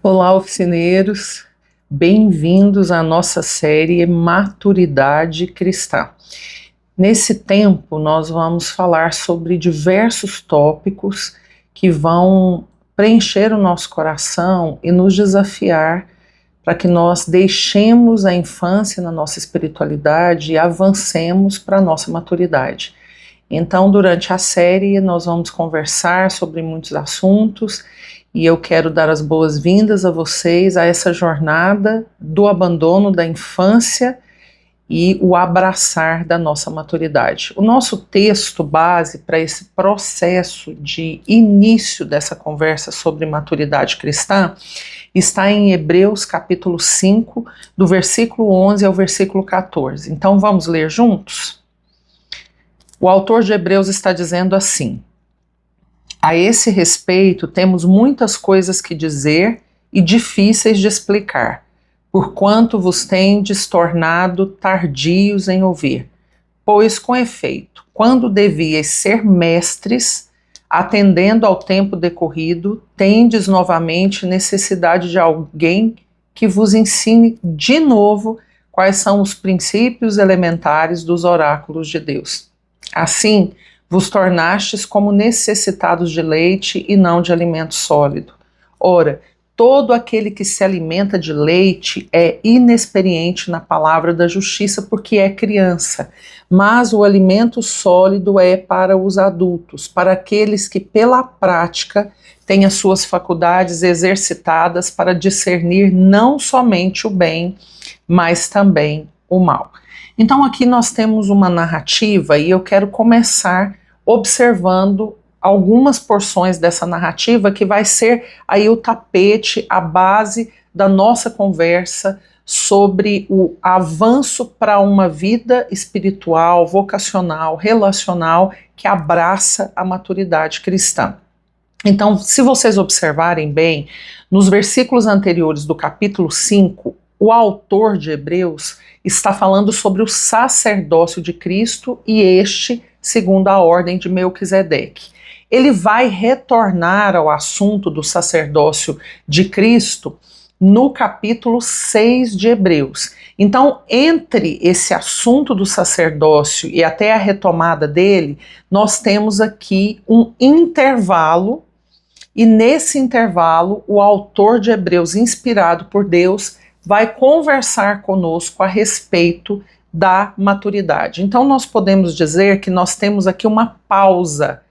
Olá, oficineiros, bem-vindos à nossa série Maturidade Cristã. Nesse tempo, nós vamos falar sobre diversos tópicos que vão preencher o nosso coração e nos desafiar para que nós deixemos a infância na nossa espiritualidade e avancemos para a nossa maturidade. Então, durante a série, nós vamos conversar sobre muitos assuntos e eu quero dar as boas-vindas a vocês a essa jornada do abandono da infância e o abraçar da nossa maturidade. O nosso texto base para esse processo de início dessa conversa sobre maturidade cristã está em Hebreus capítulo 5, do versículo 11 ao versículo 14. Então vamos ler juntos? O autor de Hebreus está dizendo assim: a esse respeito temos muitas coisas que dizer e difíceis de explicar, porquanto vos tendes tornado tardios em ouvir. Pois, com efeito, quando devíeis ser mestres, atendendo ao tempo decorrido, tendes novamente necessidade de alguém que vos ensine de novo quais são os princípios elementares dos oráculos de Deus. Assim, vos tornastes como necessitados de leite e não de alimento sólido. Ora, todo aquele que se alimenta de leite é inexperiente na palavra da justiça porque é criança, mas o alimento sólido é para os adultos, para aqueles que pela prática têm as suas faculdades exercitadas para discernir não somente o bem, mas também o mal. Então aqui nós temos uma narrativa e eu quero começar observando algumas porções dessa narrativa que vai ser aí o tapete, a base da nossa conversa sobre o avanço para uma vida espiritual, vocacional, relacional que abraça a maturidade cristã. Então, se vocês observarem bem, nos versículos anteriores do capítulo 5, o autor de Hebreus está falando sobre o sacerdócio de Cristo e este segundo a ordem de Melquisedeque. Ele vai retornar ao assunto do sacerdócio de Cristo no capítulo 6 de Hebreus. Então, entre esse assunto do sacerdócio e até a retomada dele, nós temos aqui um intervalo, e nesse intervalo, o autor de Hebreus, inspirado por Deus, vai conversar conosco a respeito da maturidade. Então nós podemos dizer que nós temos aqui uma pausa,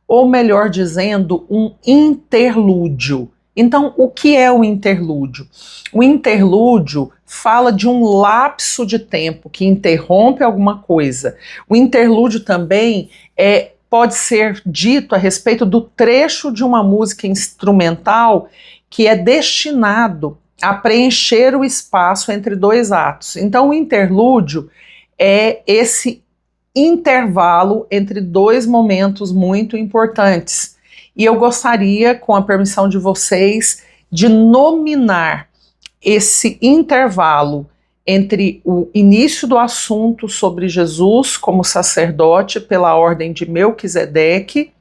ou melhor dizendo, um interlúdio. Então o que é o interlúdio? O interlúdio fala de um lapso de tempo que interrompe alguma coisa. O interlúdio também pode ser dito a respeito do trecho de uma música instrumental que é destinado a preencher o espaço entre dois atos. Então o interlúdio é esse intervalo entre dois momentos muito importantes. E eu gostaria, com a permissão de vocês, de nominar esse intervalo entre o início do assunto sobre Jesus como sacerdote pela ordem de Melquisedeque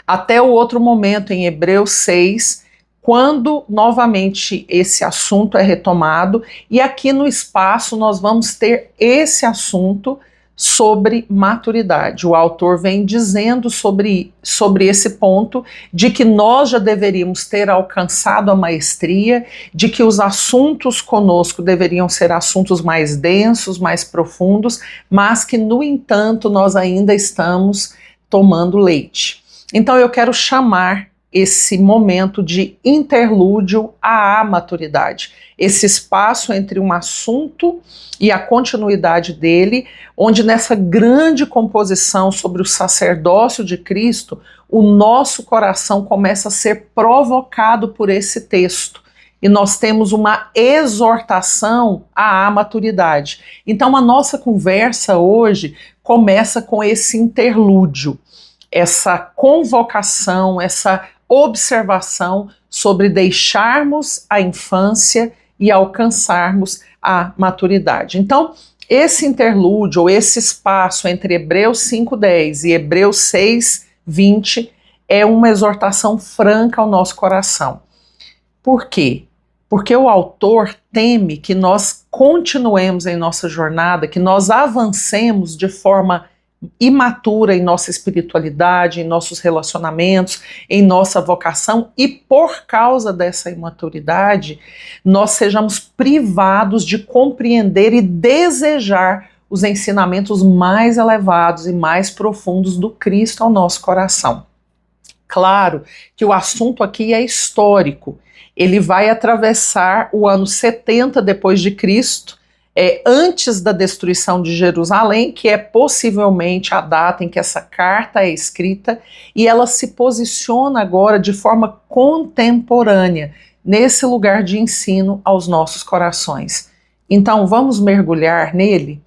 até o outro momento em Hebreus 6, quando novamente esse assunto é retomado, e aqui no espaço nós vamos ter esse assunto sobre maturidade. O autor vem dizendo sobre esse ponto de que nós já deveríamos ter alcançado a maestria, de que os assuntos conosco deveriam ser assuntos mais densos, mais profundos, mas que, no entanto, nós ainda estamos tomando leite. Então eu quero chamar esse momento de interlúdio à maturidade, esse espaço entre um assunto e a continuidade dele, onde nessa grande composição sobre o sacerdócio de Cristo, o nosso coração começa a ser provocado por esse texto, e nós temos uma exortação à maturidade. Então a nossa conversa hoje começa com esse interlúdio, essa convocação, essa observação sobre deixarmos a infância e alcançarmos a maturidade. Então, esse interlúdio, ou esse espaço entre Hebreus 5:10 e Hebreus 6:20 é uma exortação franca ao nosso coração. Por quê? Porque o autor teme que nós continuemos em nossa jornada, que nós avancemos de forma imatura em nossa espiritualidade, em nossos relacionamentos, em nossa vocação, e por causa dessa imaturidade, nós sejamos privados de compreender e desejar os ensinamentos mais elevados e mais profundos do Cristo ao nosso coração. Claro que o assunto aqui é histórico. Ele vai atravessar o ano 70 depois de Cristo, antes da destruição de Jerusalém, que é possivelmente a data em que essa carta é escrita, e ela se posiciona agora de forma contemporânea nesse lugar de ensino aos nossos corações. Então vamos mergulhar nele?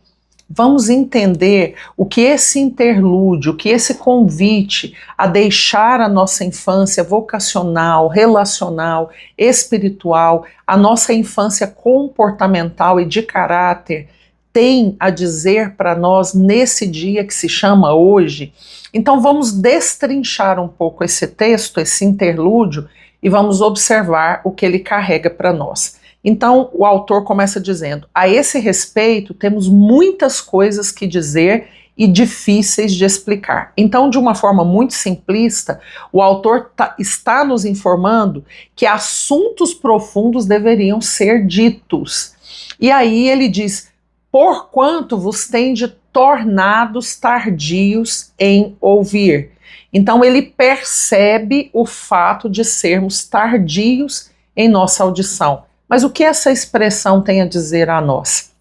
Vamos entender o que esse interlúdio, o que esse convite a deixar a nossa infância vocacional, relacional, espiritual, a nossa infância comportamental e de caráter tem a dizer para nós nesse dia que se chama hoje. Então vamos destrinchar um pouco esse texto, esse interlúdio, e vamos observar o que ele carrega para nós. Então, o autor começa dizendo: a esse respeito, temos muitas coisas que dizer e difíceis de explicar. Então, de uma forma muito simplista, o autor está nos informando que assuntos profundos deveriam ser ditos. E aí ele diz: porquanto vos tende tornados tardios em ouvir. Então, ele percebe o fato de sermos tardios em nossa audição. Mas o que essa expressão tem a dizer a nós?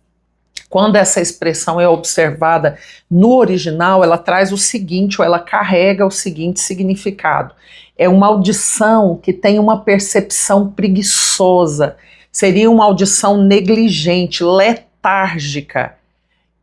Quando essa expressão é observada no original, ela traz o seguinte, ou ela carrega o seguinte significado. É uma audição que tem uma percepção preguiçosa, seria uma audição negligente, letárgica.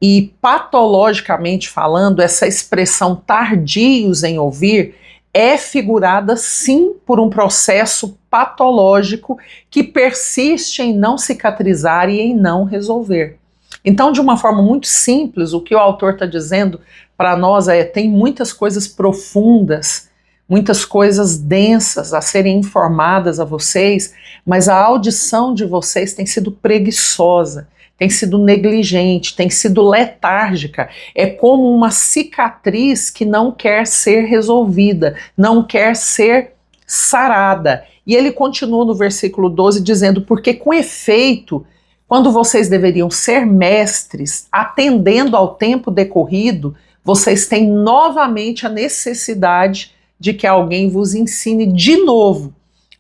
E patologicamente falando, essa expressão tardios em ouvir é figurada sim por um processo patológico que persiste em não cicatrizar e em não resolver. Então, de uma forma muito simples, o que o autor está dizendo para nós tem muitas coisas profundas, muitas coisas densas a serem informadas a vocês, mas a audição de vocês tem sido preguiçosa, tem sido negligente, tem sido letárgica. É como uma cicatriz que não quer ser resolvida, não quer ser sarada. E ele continua no versículo 12 dizendo: porque com efeito, quando vocês deveriam ser mestres, atendendo ao tempo decorrido, vocês têm novamente a necessidade de que alguém vos ensine de novo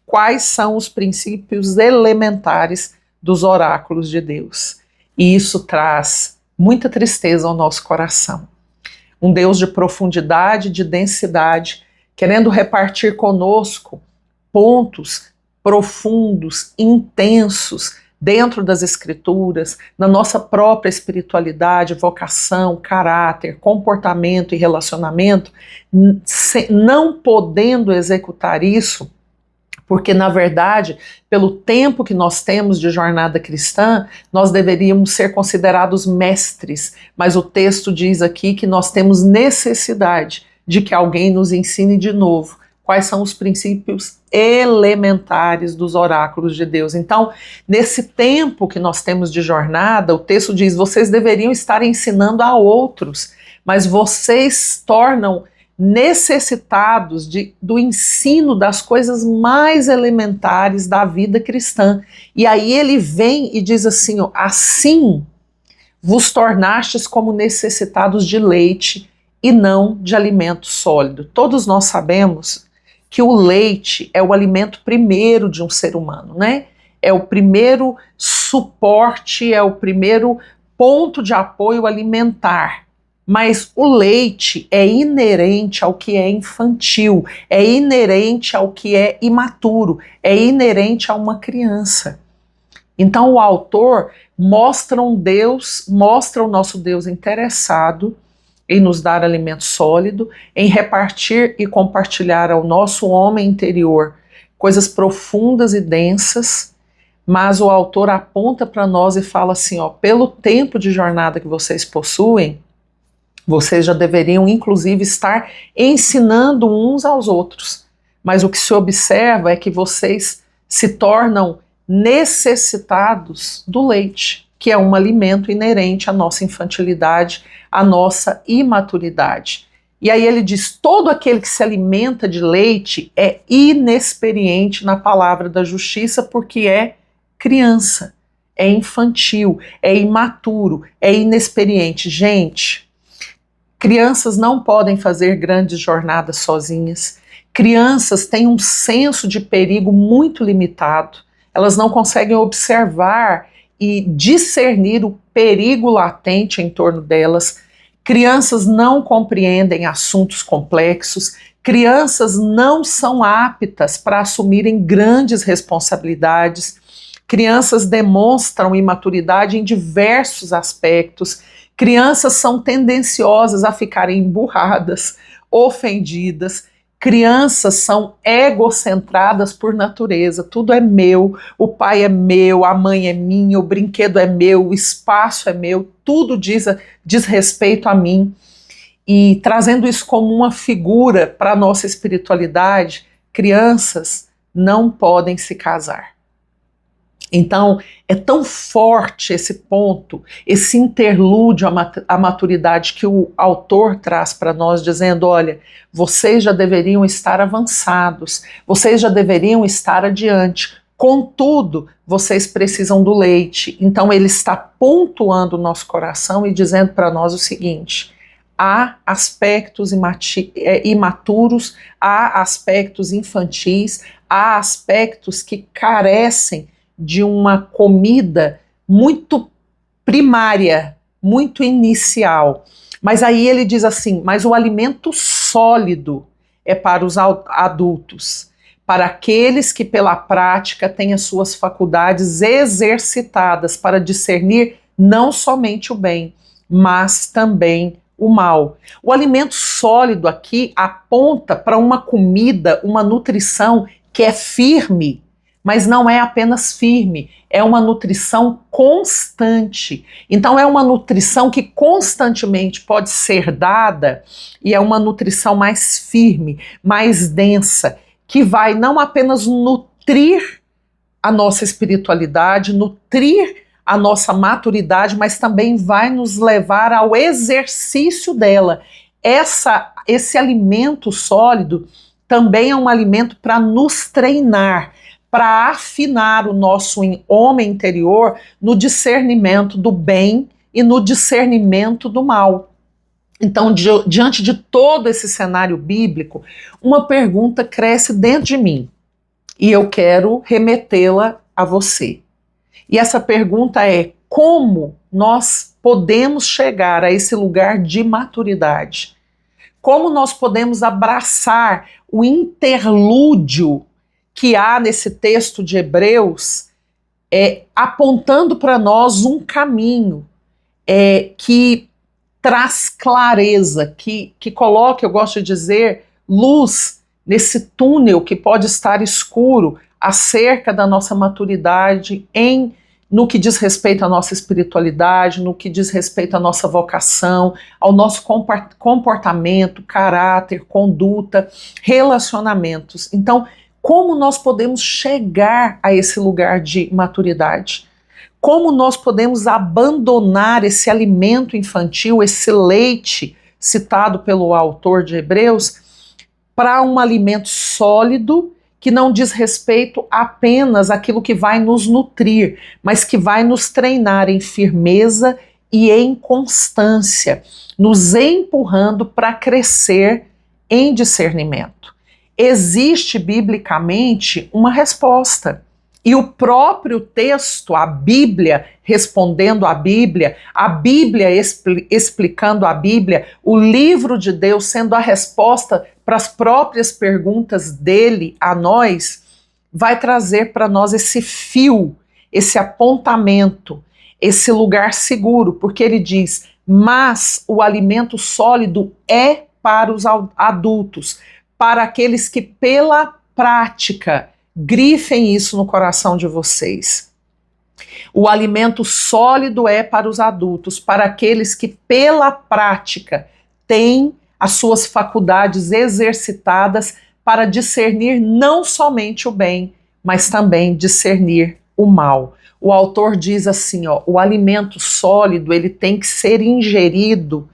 quais são os princípios elementares dos oráculos de Deus. E isso traz muita tristeza ao nosso coração. Um Deus de profundidade, de densidade, querendo repartir conosco pontos profundos, intensos, dentro das Escrituras, na nossa própria espiritualidade, vocação, caráter, comportamento e relacionamento, não podendo executar isso, porque, na verdade, pelo tempo que nós temos de jornada cristã, nós deveríamos ser considerados mestres, mas o texto diz aqui que nós temos necessidade de que alguém nos ensine de novo quais são os princípios elementares dos oráculos de Deus. Então, nesse tempo que nós temos de jornada, o texto diz: vocês deveriam estar ensinando a outros, mas vocês tornam necessitados do ensino das coisas mais elementares da vida cristã. E aí ele vem e diz assim: ó, assim vos tornastes como necessitados de leite e não de alimento sólido. Todos nós sabemos que o leite é o alimento primeiro de um ser humano, né? É o primeiro suporte, é o primeiro ponto de apoio alimentar. Mas o leite é inerente ao que é infantil, é inerente ao que é imaturo, é inerente a uma criança. Então o autor mostra o nosso Deus interessado em nos dar alimento sólido, em repartir e compartilhar ao nosso homem interior coisas profundas e densas, mas o autor aponta para nós e fala assim, ó, pelo tempo de jornada que vocês possuem, vocês já deveriam, inclusive, estar ensinando uns aos outros. Mas o que se observa é que vocês se tornam necessitados do leite, que é um alimento inerente à nossa infantilidade, à nossa imaturidade. E aí ele diz: todo aquele que se alimenta de leite é inexperiente na palavra da justiça, porque é criança, é infantil, é imaturo, é inexperiente. Gente, crianças não podem fazer grandes jornadas sozinhas. Crianças têm um senso de perigo muito limitado. Elas não conseguem observar e discernir o perigo latente em torno delas. Crianças não compreendem assuntos complexos. Crianças não são aptas para assumirem grandes responsabilidades. Crianças demonstram imaturidade em diversos aspectos. Crianças são tendenciosas a ficarem emburradas, ofendidas. Crianças são egocentradas por natureza. Tudo é meu, o pai é meu, a mãe é minha, o brinquedo é meu, o espaço é meu, tudo diz respeito a mim. E trazendo isso como uma figura para a nossa espiritualidade, crianças não podem se casar. Então, é tão forte esse ponto, esse interlúdio à maturidade que o autor traz para nós, dizendo: olha, vocês já deveriam estar avançados, vocês já deveriam estar adiante, contudo, vocês precisam do leite. Então, ele está pontuando o nosso coração e dizendo para nós o seguinte: há aspectos imaturos, há aspectos infantis, há aspectos que carecem de uma comida muito primária, muito inicial. Mas aí ele diz assim: mas o alimento sólido é para os adultos, para aqueles que pela prática têm as suas faculdades exercitadas para discernir não somente o bem, mas também o mal. O alimento sólido aqui aponta para uma comida, uma nutrição que é firme, mas não é apenas firme, é uma nutrição constante. Então é uma nutrição que constantemente pode ser dada, e é uma nutrição mais firme, mais densa, que vai não apenas nutrir a nossa espiritualidade, nutrir a nossa maturidade, mas também vai nos levar ao exercício dela. Esse alimento sólido também é um alimento para nos treinar, para afinar o nosso homem interior no discernimento do bem e no discernimento do mal. Então, diante de todo esse cenário bíblico, uma pergunta cresce dentro de mim e eu quero remetê-la a você. E essa pergunta é: como nós podemos chegar a esse lugar de maturidade? Como nós podemos abraçar o interlúdio que há nesse texto de Hebreus, apontando para nós um caminho que traz clareza, que coloca, eu gosto de dizer, luz nesse túnel que pode estar escuro acerca da nossa maturidade no que diz respeito à nossa espiritualidade, no que diz respeito à nossa vocação, ao nosso comportamento, caráter, conduta, relacionamentos. Então, como nós podemos chegar a esse lugar de maturidade? Como nós podemos abandonar esse alimento infantil, esse leite citado pelo autor de Hebreus, para um alimento sólido que não diz respeito apenas àquilo que vai nos nutrir, mas que vai nos treinar em firmeza e em constância, nos empurrando para crescer em discernimento. Existe biblicamente uma resposta. E o próprio texto, a Bíblia respondendo à Bíblia, a Bíblia explicando a Bíblia, o livro de Deus sendo a resposta para as próprias perguntas dele a nós, vai trazer para nós esse fio, esse apontamento, esse lugar seguro, porque ele diz: mas o alimento sólido é para os adultos, para aqueles que pela prática, grifem isso no coração de vocês. O alimento sólido é para os adultos, para aqueles que pela prática têm as suas faculdades exercitadas para discernir não somente o bem, mas também discernir o mal. O autor diz assim, ó, o alimento sólido ele tem que ser ingerido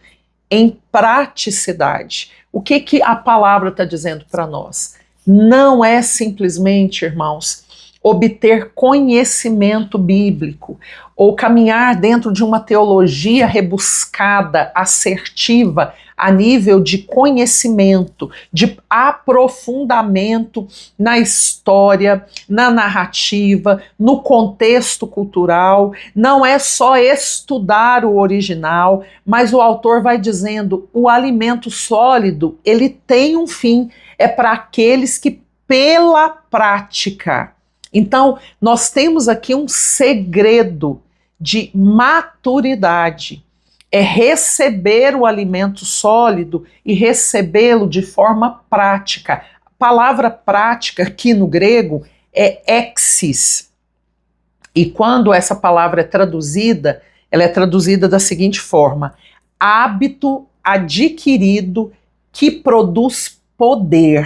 em praticidade. O que a palavra está dizendo para nós? Não é simplesmente, irmãos, obter conhecimento bíblico ou caminhar dentro de uma teologia rebuscada, assertiva, a nível de conhecimento, de aprofundamento na história, na narrativa, no contexto cultural. Não é só estudar o original, mas o autor vai dizendo, o alimento sólido, ele tem um fim, é para aqueles que pela prática. Então, nós temos aqui um segredo de maturidade, é receber o alimento sólido e recebê-lo de forma prática. A palavra prática aqui no grego é exis. E quando essa palavra é traduzida, ela é traduzida da seguinte forma: hábito adquirido que produz poder.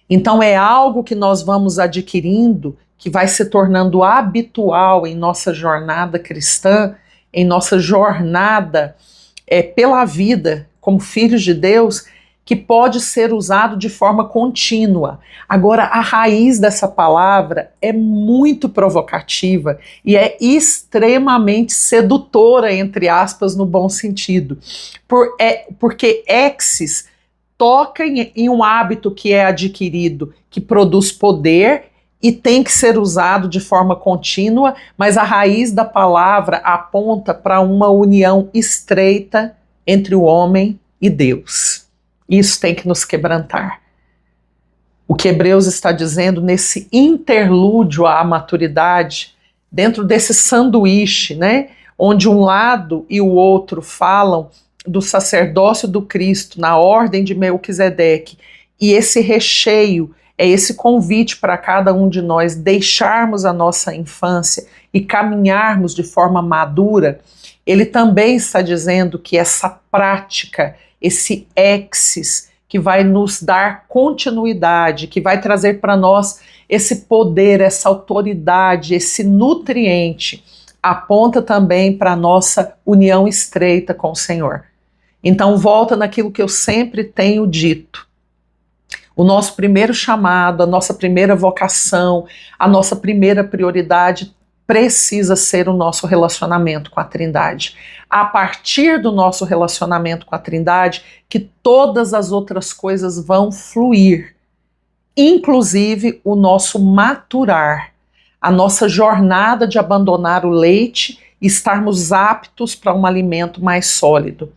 Então é algo que nós vamos adquirindo, que vai se tornando habitual em nossa jornada cristã, em nossa jornada pela vida como filhos de Deus, que pode ser usado de forma contínua. Agora, a raiz dessa palavra é muito provocativa e é extremamente sedutora, entre aspas, no bom sentido. Porque exis toca em um hábito que é adquirido, que produz poder e tem que ser usado de forma contínua, mas a raiz da palavra aponta para uma união estreita entre o homem e Deus. Isso tem que nos quebrantar. O que Hebreus está dizendo nesse interlúdio à maturidade, dentro desse sanduíche, né, onde um lado e o outro falam do sacerdócio do Cristo na ordem de Melquisedeque, e esse recheio é esse convite para cada um de nós deixarmos a nossa infância e caminharmos de forma madura. Ele também está dizendo que essa prática, esse exis, que vai nos dar continuidade, que vai trazer para nós esse poder, essa autoridade, esse nutriente, aponta também para a nossa união estreita com o Senhor. Então volta naquilo que eu sempre tenho dito. O nosso primeiro chamado, a nossa primeira vocação, a nossa primeira prioridade precisa ser o nosso relacionamento com a Trindade. A partir do nosso relacionamento com a Trindade, que todas as outras coisas vão fluir, inclusive o nosso maturar, a nossa jornada de abandonar o leite e estarmos aptos para um alimento mais sólido.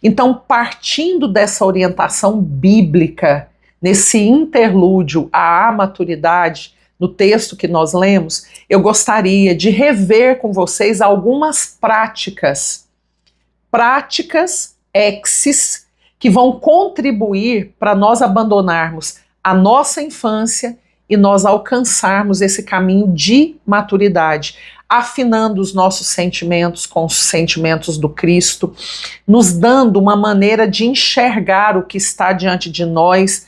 Então, partindo dessa orientação bíblica, nesse interlúdio à maturidade, no texto que nós lemos, eu gostaria de rever com vocês algumas práticas exis, que vão contribuir para nós abandonarmos a nossa infância e nós alcançarmos esse caminho de maturidade, afinando os nossos sentimentos com os sentimentos do Cristo, nos dando uma maneira de enxergar o que está diante de nós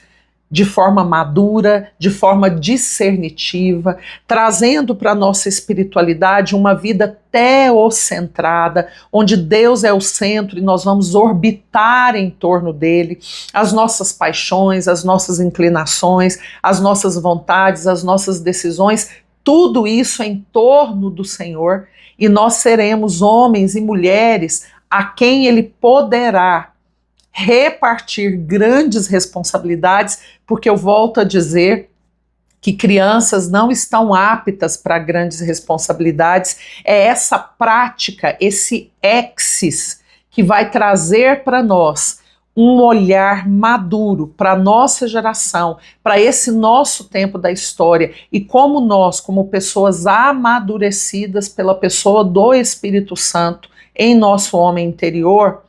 de forma madura, de forma discernitiva, trazendo para a nossa espiritualidade uma vida teocentrada, onde Deus é o centro e nós vamos orbitar em torno dele, as nossas paixões, as nossas inclinações, as nossas vontades, as nossas decisões, tudo isso em torno do Senhor, e nós seremos homens e mulheres a quem Ele poderá repartir grandes responsabilidades, porque eu volto a dizer que crianças não estão aptas para grandes responsabilidades. É essa prática, esse exis, que vai trazer para nós um olhar maduro para a nossa geração, para esse nosso tempo da história, e como nós, como pessoas amadurecidas pela pessoa do Espírito Santo em nosso homem interior,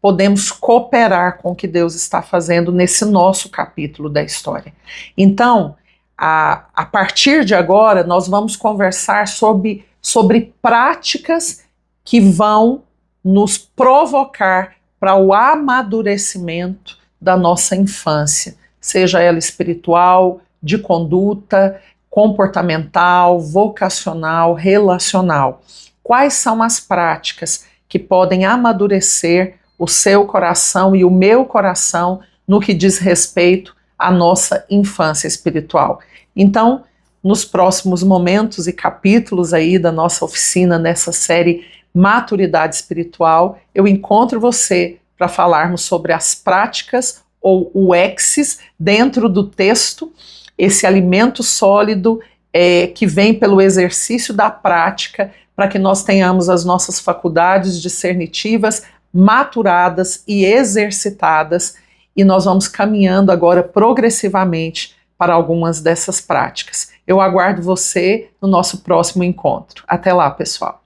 podemos cooperar com o que Deus está fazendo nesse nosso capítulo da história. Então, a partir de agora, nós vamos conversar sobre práticas que vão nos provocar para o amadurecimento da nossa infância, seja ela espiritual, de conduta, comportamental, vocacional, relacional. Quais são as práticas que podem amadurecer o seu coração e o meu coração no que diz respeito à nossa infância espiritual? Então, nos próximos momentos e capítulos aí da nossa oficina nessa série Maturidade Espiritual, eu encontro você para falarmos sobre as práticas ou o exis dentro do texto, esse alimento sólido que vem pelo exercício da prática, para que nós tenhamos as nossas faculdades discernitivas maturadas e exercitadas, e nós vamos caminhando agora progressivamente para algumas dessas práticas. Eu aguardo você no nosso próximo encontro. Até lá, pessoal!